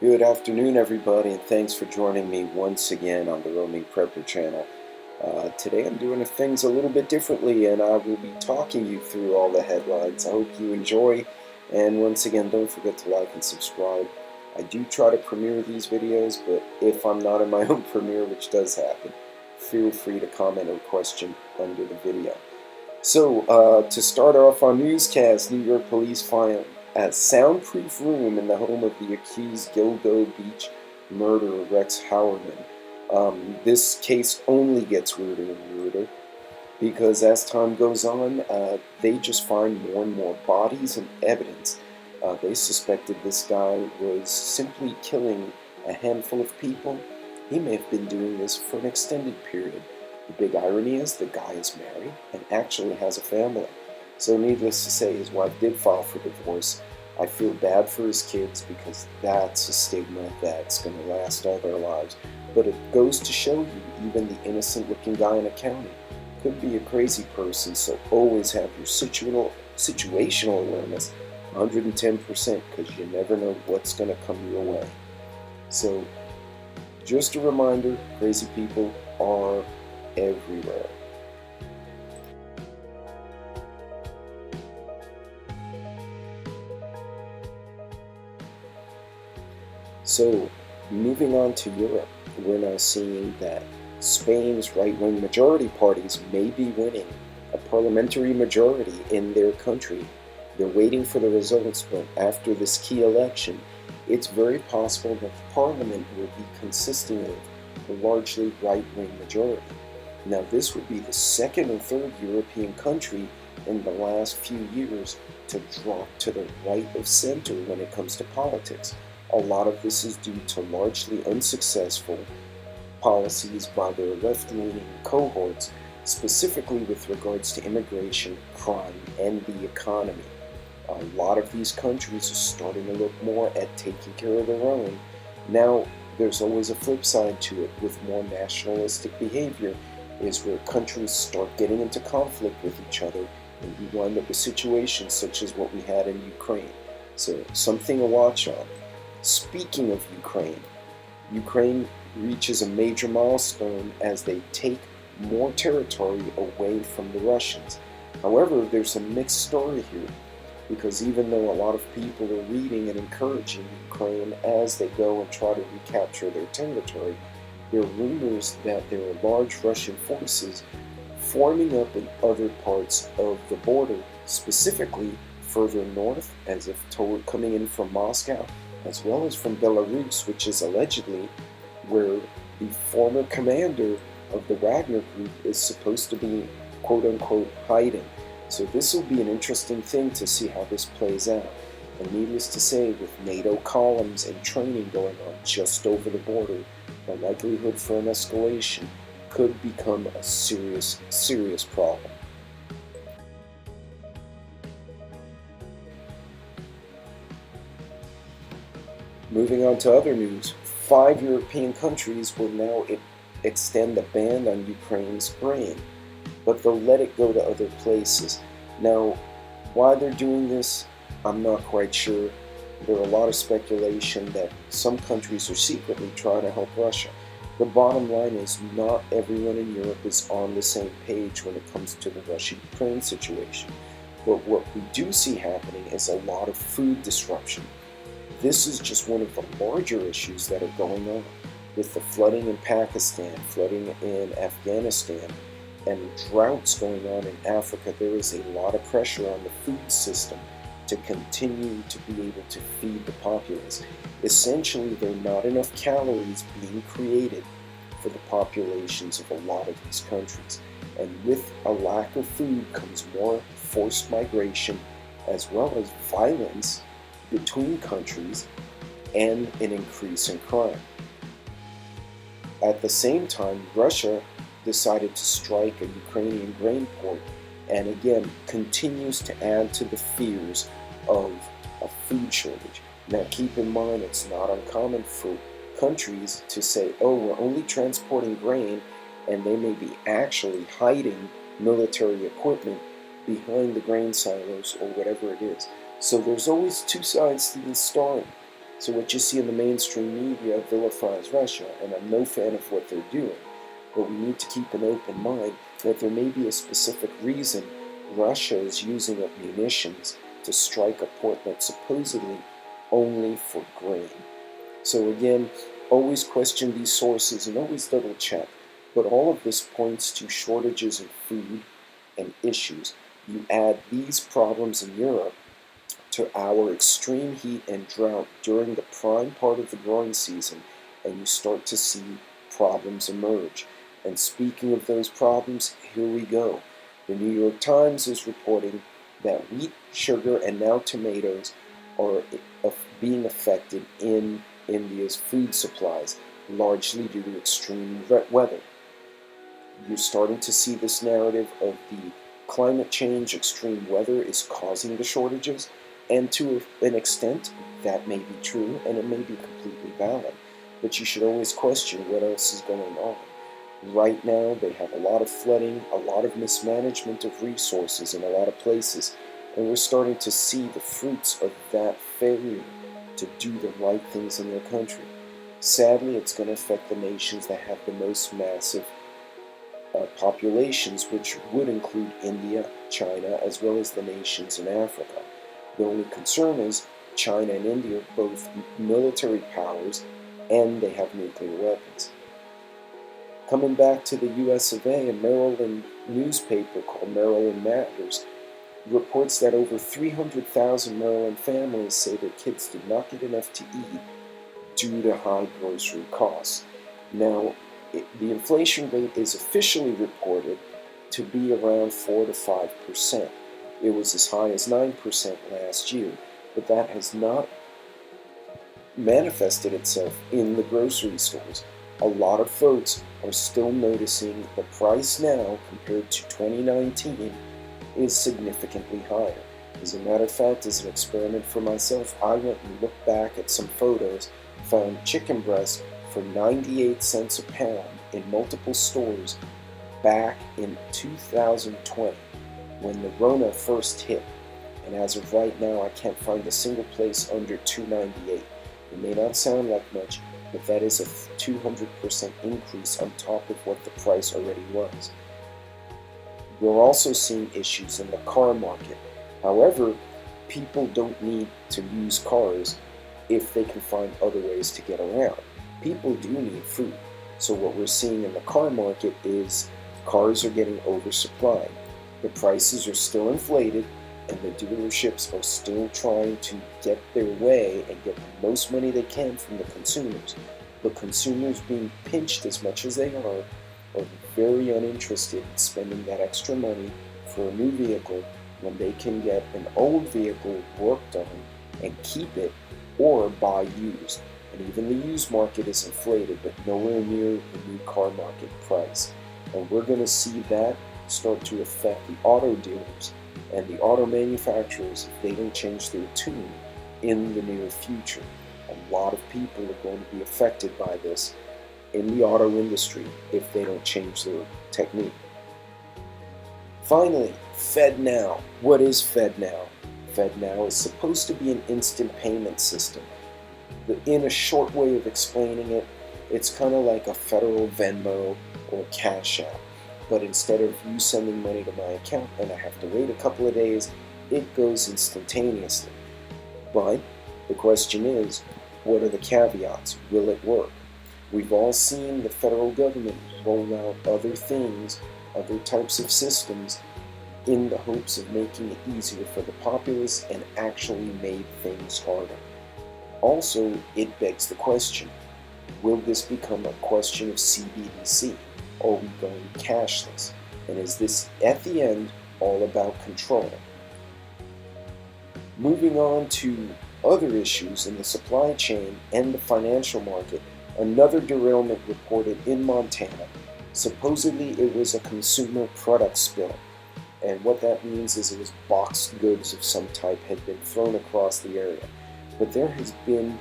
Good afternoon, everybody, and thanks for joining me once again on the Roaming Prepper channel. Today I'm doing things a little bit differently, and I will be talking you through all the headlines. I hope you enjoy, and once again, don't forget to like and subscribe. I do try to premiere these videos, but if I'm not in my own premiere, which does happen, feel free to comment or question under the video. So, to start off our newscast, New York police find a soundproof room in the home of the accused Gilgo Beach murderer Rex Howerman. This case only gets weirder and weirder because as time goes on, they just find more and more bodies and evidence. They suspected this guy was simply killing a handful of people. He may have been doing this for an extended period. The big irony is the guy is married and actually has a family. So needless to say, his wife did file for divorce. I feel bad for his kids because that's a stigma that's going to last all their lives. But it goes to show you, even the innocent looking guy in a county could be a crazy person, so always have your situational awareness 110% because you never know what's going to come your way. So, just a reminder, crazy people are everywhere. So, moving on to Europe, we're now seeing that Spain's right-wing majority parties may be winning a parliamentary majority in their country. They're waiting for the results, but after this key election, it's very possible that the parliament will be consisting of a largely right-wing majority. Now, this would be the second or third European country in the last few years to drop to the right of center when it comes to politics. A lot of this is due to largely unsuccessful policies by their left-leaning cohorts, specifically with regards to immigration, crime, and the economy. A lot of these countries are starting to look more at taking care of their own. Now, there's always a flip side to it with more nationalistic behavior, is where countries start getting into conflict with each other, and you wind up with situations such as what we had in Ukraine. So, something to watch on. Speaking of Ukraine reaches a major milestone as they take more territory away from the Russians. However, there's a mixed story here, because even though a lot of people are reading and encouraging Ukraine as they go and try to recapture their territory, there are rumors that there are large Russian forces forming up in other parts of the border, specifically further north, as if coming in from Moscow, as well as from Belarus, which is allegedly where the former commander of the Wagner group is supposed to be, quote-unquote, hiding. So this will be an interesting thing to see how this plays out. And needless to say, with NATO columns and training going on just over the border, the likelihood for an escalation could become a serious, serious problem. Moving on to other news, 5 European countries will now extend a ban on Ukraine's grain, but they'll let it go to other places. Now, why they're doing this, I'm not quite sure. There are a lot of speculation that some countries are secretly trying to help Russia. The bottom line is not everyone in Europe is on the same page when it comes to the Russia-Ukraine situation. But what we do see happening is a lot of food disruption. This is just one of the larger issues that are going on with the flooding in Pakistan, flooding in Afghanistan, and droughts going on in Africa. There is a lot of pressure on the food system to continue to be able to feed the populace. Essentially, there are not enough calories being created for the populations of a lot of these countries. And with a lack of food comes more forced migration, as well as violence between countries and an increase in crime. At the same time, Russia decided to strike a Ukrainian grain port and again continues to add to the fears of a food shortage. Now keep in mind, it's not uncommon for countries to say, oh, we're only transporting grain, and they may be actually hiding military equipment behind the grain silos or whatever it is. So there's always two sides to this story. So what you see in the mainstream media vilifies Russia, and I'm no fan of what they're doing. But we need to keep an open mind that there may be a specific reason Russia is using up munitions to strike a port that's supposedly only for grain. So again, always question these sources and always double check. But all of this points to shortages of food and issues. You add these problems in Europe to our extreme heat and drought during the prime part of the growing season, and you start to see problems emerge. And speaking of those problems, here we go. The New York Times is reporting that wheat, sugar, and now tomatoes are being affected in India's food supplies, largely due to extreme weather. You're starting to see this narrative of the climate change, extreme weather is causing the shortages, and to an extent, that may be true, and it may be completely valid. But you should always question what else is going on. Right now, they have a lot of flooding, a lot of mismanagement of resources in a lot of places, and we're starting to see the fruits of that failure to do the right things in their country. Sadly, it's going to affect the nations that have the most massive populations, which would include India, China, as well as the nations in Africa. The only concern is China and India are both military powers, and they have nuclear weapons. Coming back to the US of A, a Maryland newspaper called Maryland Matters reports that over 300,000 Maryland families say their kids did not get enough to eat due to high grocery costs. Now, the inflation rate is officially reported to be around 4 to 5%. It was as high as 9% last year, but that has not manifested itself in the grocery stores. A lot of folks are still noticing the price now compared to 2019 is significantly higher. As a matter of fact, as an experiment for myself, I went and looked back at some photos, found chicken breast for 98 cents a pound in multiple stores back in 2020 when the Rona first hit. And as of right now, I can't find a single place under $2.98. It may not sound like much, but that is a 200% increase on top of what the price already was. We're also seeing issues in the car market. However, people don't need to use cars if they can find other ways to get around. People do need food. So what we're seeing in the car market is cars are getting oversupplied. The prices are still inflated, and the dealerships are still trying to get their way and get the most money they can from the consumers. The consumers, being pinched as much as they are very uninterested in spending that extra money for a new vehicle when they can get an old vehicle worked on and keep it or buy used. And even the used market is inflated, but nowhere near the new car market price. And we're going to see that start to affect the auto dealers and the auto manufacturers if they don't change their tune in the near future. A lot of people are going to be affected by this in the auto industry if they don't change their technique. Finally, FedNow. What is FedNow? FedNow is supposed to be an instant payment system. In a short way of explaining it, it's kind of like a federal Venmo or Cash App. But instead of you sending money to my account and I have to wait a couple of days, it goes instantaneously. But the question is, what are the caveats? Will it work? We've all seen the federal government roll out other things, other types of systems, in the hopes of making it easier for the populace and actually made things harder. Also, it begs the question, will this become a question of CBDC? Are we going cashless? And is this, at the end, all about control? Moving on to other issues in the supply chain and the financial market, another derailment reported in Montana. Supposedly it was a consumer product spill. And what that means is it was boxed goods of some type had been thrown across the area. But there has been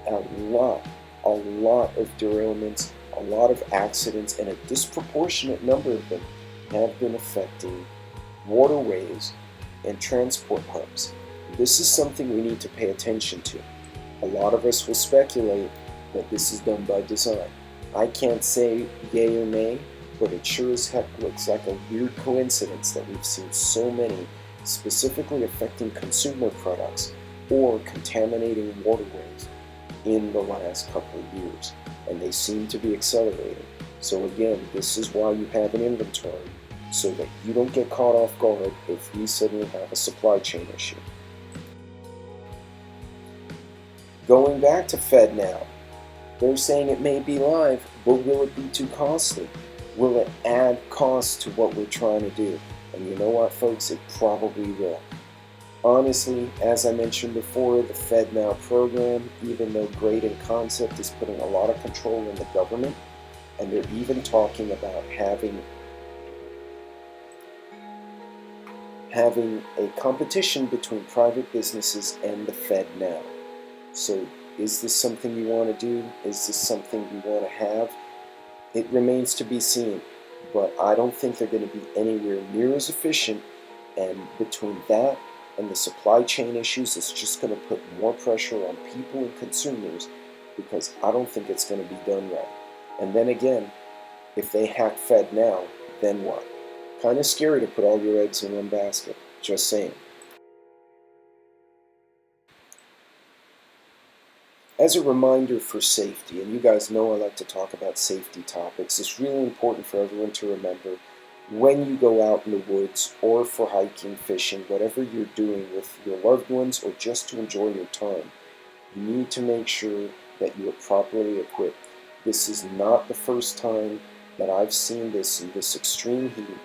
a lot of derailments, a lot of accidents, and a disproportionate number of them have been affecting waterways and transport hubs. This is something we need to pay attention to. A lot of us will speculate that this is done by design. I can't say yay or nay, but it sure as heck looks like a weird coincidence that we've seen so many specifically affecting consumer products or contaminating waterways in the last couple of years, and they seem to be accelerating. So again, this is why you have an inventory, so that you don't get caught off guard if we suddenly have a supply chain issue. Going back to FedNow, they're saying it may be live, but will it be too costly? Will it add cost to what we're trying to do? And you know what, folks, it probably will. Honestly, as I mentioned before, the FedNow program, even though great in concept, is putting a lot of control in the government, and they're even talking about having a competition between private businesses and the FedNow. So is this something you want to do? Is this something you want to have? It remains to be seen, but I don't think they're going to be anywhere near as efficient, and between that and the supply chain issues, it's just going to put more pressure on people and consumers, because I don't think it's going to be done right. And then again, if they hack FedNow, then what? Kind of scary to put all your eggs in one basket, just saying. As a reminder for safety, and you guys know I like to talk about safety topics, it's really important for everyone to remember when you go out in the woods or for hiking, fishing, whatever you're doing with your loved ones or just to enjoy your time, you need to make sure that you are properly equipped. This is not the first time that I've seen this in this extreme heat.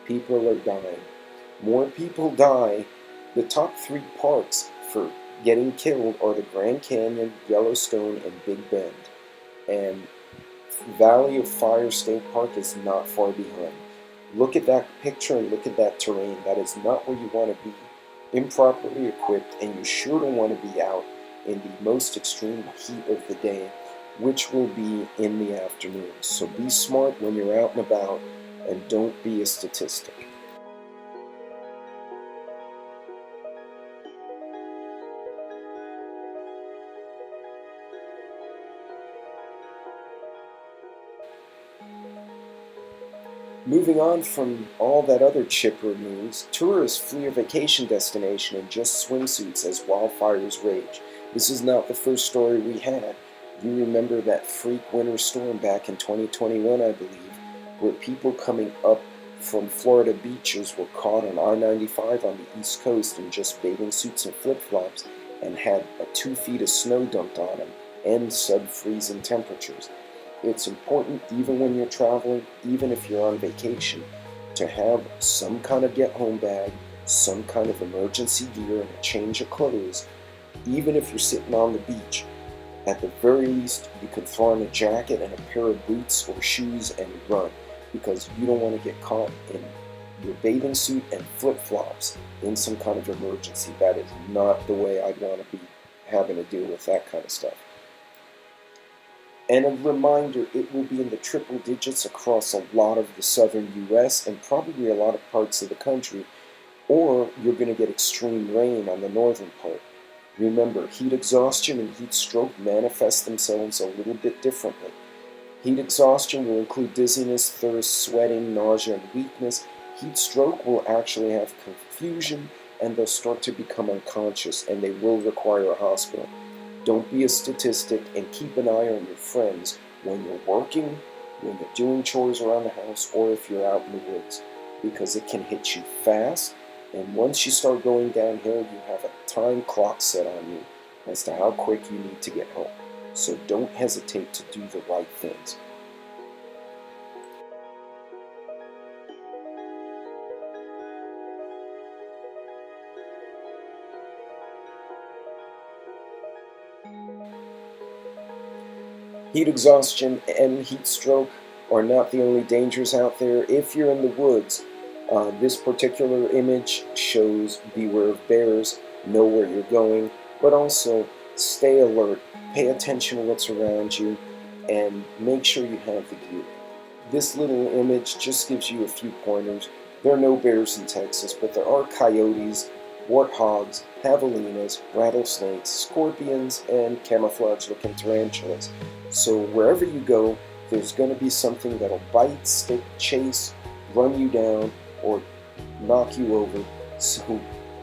People are dying. More people die. The top 3 parks for getting killed are the Grand Canyon, Yellowstone, and Big Bend. And Valley of Fire State Park is not far behind. Look at that picture and look at that terrain. That is not where you want to be, improperly equipped, and you sure don't want to be out in the most extreme heat of the day, which will be in the afternoon. So be smart when you're out and about, and don't be a statistic. Moving on from all that other chipper news, tourists flee a vacation destination in just swimsuits as wildfires rage. This is not the first story we had. You remember that freak winter storm back in 2021, I believe, where people coming up from Florida beaches were caught on I-95 on the East Coast in just bathing suits and flip-flops and had 2 feet of snow dumped on them and sub-freezing temperatures. It's important, even when you're traveling, even if you're on vacation, to have some kind of get-home bag, some kind of emergency gear, and a change of clothes. Even if you're sitting on the beach, at the very least, you could throw on a jacket and a pair of boots or shoes and run, because you don't want to get caught in your bathing suit and flip-flops in some kind of emergency. That is not the way I'd want to be having to deal with that kind of stuff. And a reminder, it will be in the triple digits across a lot of the southern U.S. and probably a lot of parts of the country, or you're going to get extreme rain on the northern part. Remember, heat exhaustion and heat stroke manifest themselves a little bit differently. Heat exhaustion will include dizziness, thirst, sweating, nausea, and weakness. Heat stroke will actually have confusion, and they'll start to become unconscious, and they will require a hospital. Don't be a statistic, and keep an eye on your friends when you're working, when you're doing chores around the house, or if you're out in the woods, because it can hit you fast, and once you start going downhill, you have a time clock set on you as to how quick you need to get home. So don't hesitate to do the right things. Heat exhaustion and heat stroke are not the only dangers out there. If you're in the woods, this particular image shows beware of bears, know where you're going, but also stay alert, pay attention to what's around you, and make sure you have the gear. This little image just gives you a few pointers. There are no bears in Texas, but there are coyotes warthogs, javelinas, rattlesnakes, scorpions, and camouflage-looking tarantulas. So wherever you go, there's going to be something that'll bite, stick, chase, run you down, or knock you over. So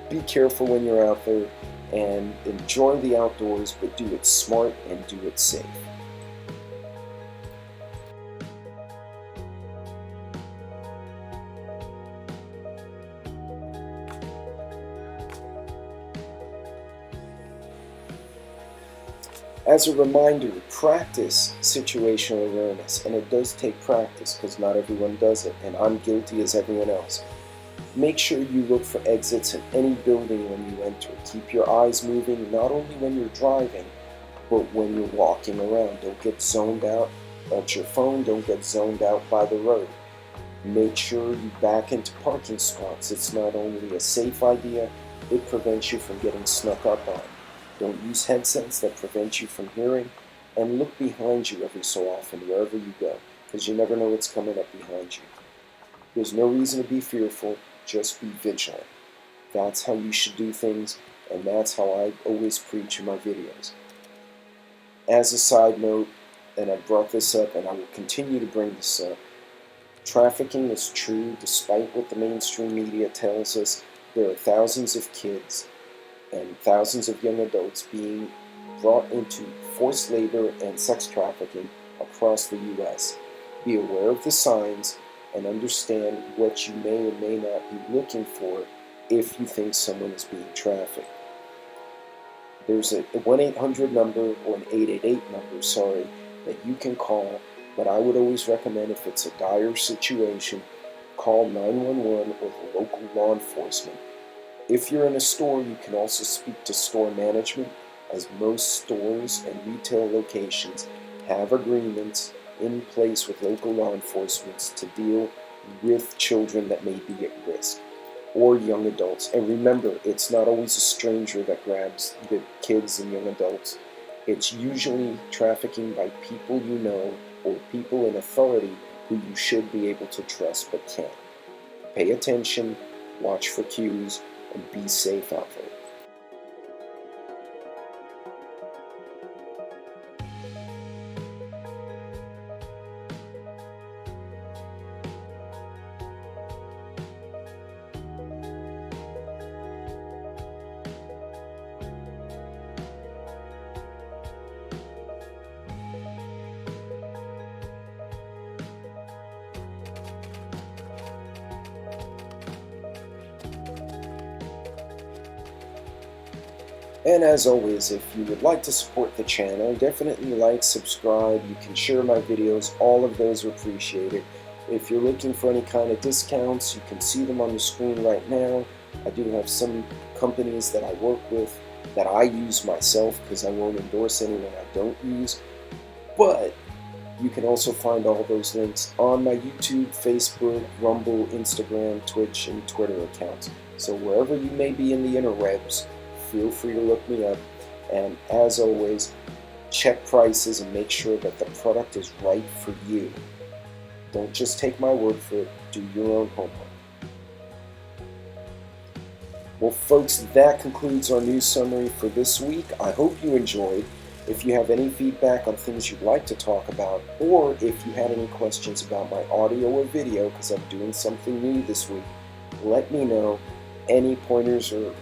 be careful when you're out there and enjoy the outdoors, but do it smart and do it safe. As a reminder, practice situational awareness, and it does take practice because not everyone does it, and I'm guilty as everyone else. Make sure you look for exits in any building when you enter. Keep your eyes moving not only when you're driving, but when you're walking around. Don't get zoned out at your phone, don't get zoned out by the road. Make sure you back into parking spots. It's not only a safe idea, it prevents you from getting snuck up on. Don't use headsets that prevent you from hearing, and look behind you every so often wherever you go, because you never know what's coming up behind you. There's no reason to be fearful, just be vigilant. That's how you should do things, and that's how I always preach in my videos. As a side note, and I brought this up and I will continue to bring this up, trafficking is true despite what the mainstream media tells us. There are thousands of kids and thousands of young adults being brought into forced labor and sex trafficking across the U.S. Be aware of the signs and understand what you may or may not be looking for if you think someone is being trafficked. There's a 1-800 number or an 888 number, that you can call, but I would always recommend, if it's a dire situation, call 911 or the local law enforcement. If you're in a store, you can also speak to store management, as most stores and retail locations have agreements in place with local law enforcement to deal with children that may be at risk, or young adults. And remember, it's not always a stranger that grabs the kids and young adults. It's usually trafficking by people you know or people in authority who you should be able to trust but can't. Pay attention, watch for cues, and be safe out there. And as always, if you would like to support the channel, definitely like, subscribe, you can share my videos, all of those are appreciated. If you're looking for any kind of discounts, you can see them on the screen right now. I do have some companies that I work with that I use myself, because I won't endorse anyone I don't use. But you can also find all those links on my YouTube, Facebook, Rumble, Instagram, Twitch, and Twitter accounts. So wherever you may be in the interwebs, feel free to look me up. And as always, check prices and make sure that the product is right for you. Don't just take my word for it, do your own homework. Well folks, that concludes our news summary for this week. I hope you enjoyed. If you have any feedback on things you'd like to talk about, or if you had any questions about my audio or video, because I'm doing something new this week, let me know. Any pointers are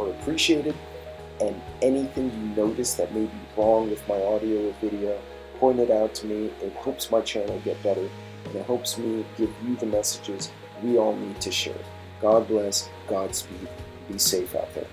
appreciated, and anything you notice that may be wrong with my audio or video, point it out to me. It helps my channel get better, and it helps me give you the messages we all need to share. God bless, Godspeed, be safe out there.